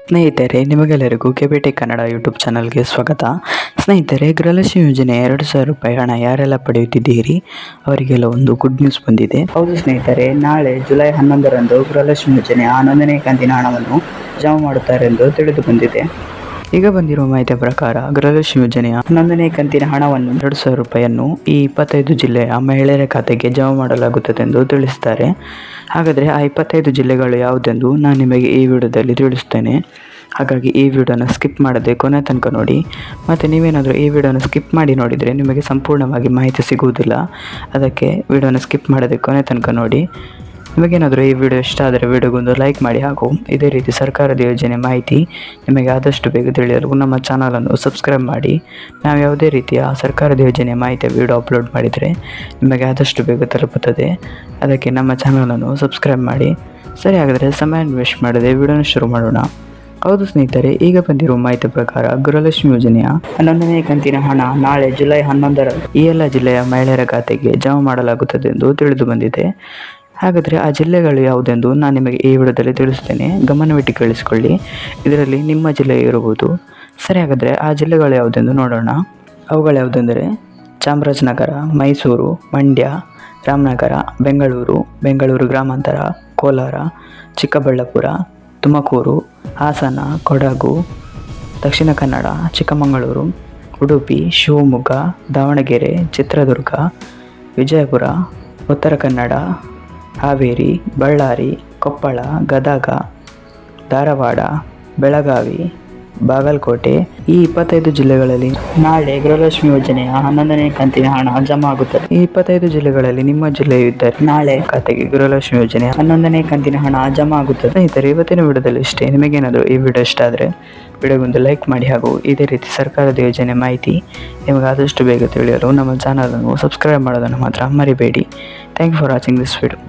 ಸ್ನೇಹಿತರೆ, ನಿಮಗೆಲ್ಲರಿಗೂ ಕೆಬಿಟಿ ಕನ್ನಡ ಯೂಟ್ಯೂಬ್ ಚಾನಲ್ಗೆ ಸ್ವಾಗತ. ಸ್ನೇಹಿತರೆ, ಗೃಹಲಕ್ಷ್ಮಿ ಯೋಜನೆ 2,000 ರೂಪಾಯಿ ಹಣ ಯಾರೆಲ್ಲ ಪಡೆಯುತ್ತಿದ್ದೀರಿ ಅವರಿಗೆಲ್ಲ ಒಂದು ಗುಡ್ ನ್ಯೂಸ್ ಬಂದಿದೆ. ಹೌದು ಸ್ನೇಹಿತರೆ, ನಾಳೆ ಜುಲೈ 11ರಂದು ಗೃಹಲಕ್ಷ್ಮಿ ಯೋಜನೆಯ 11ನೇ ಕಂತಿನ ಹಣವನ್ನು ಜಮಾ ಮಾಡುತ್ತಾರೆ ಎಂದು ತಿಳಿದು ಬಂದಿದೆ. ಈಗ ಬಂದಿರುವ ಮಾಹಿತಿಯ ಪ್ರಕಾರ ಗೃಹಲಕ್ಷ್ಮಿ ಯೋಜನೆಯ 11ನೇ ಕಂತಿನ ಹಣವನ್ನು 2,000 ರೂಪಾಯಿಯನ್ನು ಈ 25 ಜಿಲ್ಲೆಯ ಮಹಿಳೆಯರ ಖಾತೆಗೆ ಜಮಾ ಮಾಡಲಾಗುತ್ತದೆ ಎಂದು ತಿಳಿಸಿದ್ದಾರೆ. ಹಾಗಾದರೆ ಆ 25 ಜಿಲ್ಲೆಗಳು ಯಾವುದೆಂದು ನಾನು ನಿಮಗೆ ಈ ವಿಡಿಯೋದಲ್ಲಿ ತಿಳಿಸ್ತೇನೆ. ಹಾಗಾಗಿ ಈ ವಿಡಿಯೋನ ಸ್ಕಿಪ್ ಮಾಡದೆ ಕೊನೆ ತನಕ ನೋಡಿ. ಮತ್ತು ನೀವೇನಾದರೂ ಈ ವಿಡಿಯೋನ ಸ್ಕಿಪ್ ಮಾಡಿ ನೋಡಿದರೆ ನಿಮಗೆ ಸಂಪೂರ್ಣವಾಗಿ ಮಾಹಿತಿ ಸಿಗುವುದಿಲ್ಲ. ಅದಕ್ಕೆ ವಿಡಿಯೋನ ಸ್ಕಿಪ್ ಮಾಡದೆ ಕೊನೆ ತನಕ ನೋಡಿ. ನಿಮಗೇನಾದರೂ ಈ ವಿಡಿಯೋ ಇಷ್ಟ ಆದರೆ ವಿಡಿಯೋಗೊಂದು ಲೈಕ್ ಮಾಡಿ, ಹಾಗೂ ಇದೇ ರೀತಿ ಸರ್ಕಾರದ ಯೋಜನೆ ಮಾಹಿತಿ ನಿಮಗೆ ಆದಷ್ಟು ಬೇಗ ತಿಳಿಯಲು ನಮ್ಮ ಚಾನಲನ್ನು ಸಬ್ಸ್ಕ್ರೈಬ್ ಮಾಡಿ. ನಾವು ಯಾವುದೇ ರೀತಿಯ ಸರ್ಕಾರದ ಯೋಜನೆ ಮಾಹಿತಿಯ ವಿಡಿಯೋ ಅಪ್ಲೋಡ್ ಮಾಡಿದರೆ ನಿಮಗೆ ಆದಷ್ಟು ಬೇಗ ತಲುಪುತ್ತದೆ. ಅದಕ್ಕೆ ನಮ್ಮ ಚಾನಲನ್ನು ಸಬ್ಸ್ಕ್ರೈಬ್ ಮಾಡಿ. ಸರಿ, ಹಾಗಾದರೆ ಸಮಯ ವೇಸ್ಟ್ ಮಾಡದೆ ವಿಡಿಯೋನ ಶುರು ಮಾಡೋಣ. ಹೌದು ಸ್ನೇಹಿತರೆ, ಈಗ ಬಂದಿರುವ ಮಾಹಿತಿ ಪ್ರಕಾರ ಗೃಹಲಕ್ಷ್ಮಿ ಯೋಜನೆಯ 11ನೇ ಕಂತಿನ ಹಣ ನಾಳೆ ಜುಲೈ 11ರಂದು ಈ ಎಲ್ಲ ಜಿಲ್ಲೆಯ ಮಹಿಳೆಯರ ಖಾತೆಗೆ ಜಮಾ ಮಾಡಲಾಗುತ್ತದೆ ಎಂದು ತಿಳಿದು ಬಂದಿದೆ. ಹಾಗಾದರೆ ಆ ಜಿಲ್ಲೆಗಳು ಯಾವುದೆಂದು ನಾನು ನಿಮಗೆ ಈ ವಿಡಿಯೋದಲ್ಲಿ ತಿಳಿಸ್ತೇನೆ. ಗಮನವಿಟ್ಟು ಕೇಳಿಸಿಕೊಳ್ಳಿ. ಇದರಲ್ಲಿ ನಿಮ್ಮ ಜಿಲ್ಲೆ ಇರಬಹುದು. ಸರಿ, ಹಾಗಾದರೆ ಆ ಜಿಲ್ಲೆಗಳು ಯಾವುದೆಂದು ನೋಡೋಣ. ಅವುಗಳು ಯಾವುದೆಂದರೆ ಚಾಮರಾಜನಗರ, ಮೈಸೂರು, ಮಂಡ್ಯ, ರಾಮನಗರ, ಬೆಂಗಳೂರು ಗ್ರಾಮಾಂತರ, ಕೋಲಾರ, ಚಿಕ್ಕಬಳ್ಳಾಪುರ, ತುಮಕೂರು, ಹಾಸನ, ಕೊಡಗು, ದಕ್ಷಿಣ ಕನ್ನಡ, ಚಿಕ್ಕಮಗಳೂರು, ಉಡುಪಿ, ಶಿವಮೊಗ್ಗ, ದಾವಣಗೆರೆ, ಚಿತ್ರದುರ್ಗ, ವಿಜಯಪುರ, ಉತ್ತರ ಕನ್ನಡ, ಹಾವೇರಿ, ಬಳ್ಳಾರಿ, ಕೊಪ್ಪಳ, ಗದಗ, ಧಾರವಾಡ, ಬೆಳಗಾವಿ, ಬಾಗಲಕೋಟೆ, ಈ 25 ಜಿಲ್ಲೆಗಳಲ್ಲಿ ನಾಳೆ ಗೃಹಲಕ್ಷ್ಮಿ ಯೋಜನೆಯ 11ನೇ ಕಂತಿನ ಹಣ ಜಮಾ ಆಗುತ್ತದೆ. ಈ 25 ಜಿಲ್ಲೆಗಳಲ್ಲಿ ನಿಮ್ಮ ಜಿಲ್ಲೆಯು ಇದ್ದರೆ ನಾಳೆ ಖಾತೆಗೆ ಗೃಹಲಕ್ಷ್ಮಿ ಯೋಜನೆಯ 11ನೇ ಕಂತಿನ ಹಣ ಜಮಾ ಆಗುತ್ತದೆ. ಸ್ನೇಹಿತರೆ, ಇವತ್ತಿನ ವಿಡಿಯೋದಲ್ಲಿ ಇಷ್ಟೇ. ನಿಮಗೇನಾದರೂ ಈ ವಿಡಿಯೋ ಇಷ್ಟ ಆದರೆ ವಿಡಿಯೋಗೊಂದು ಲೈಕ್ ಮಾಡಿ, ಹಾಗೂ ಇದೇ ರೀತಿ ಸರ್ಕಾರದ ಯೋಜನೆ ಮಾಹಿತಿ ನಿಮಗೆ ಆದಷ್ಟು ಬೇಗ ತಿಳಿಯಲು ನಮ್ಮ ಚಾನಲನ್ನು ಸಬ್ಸ್ಕ್ರೈಬ್ ಮಾಡೋದನ್ನು ಮಾತ್ರ ಮರಿಬೇಡಿ. Thank you for watching this video.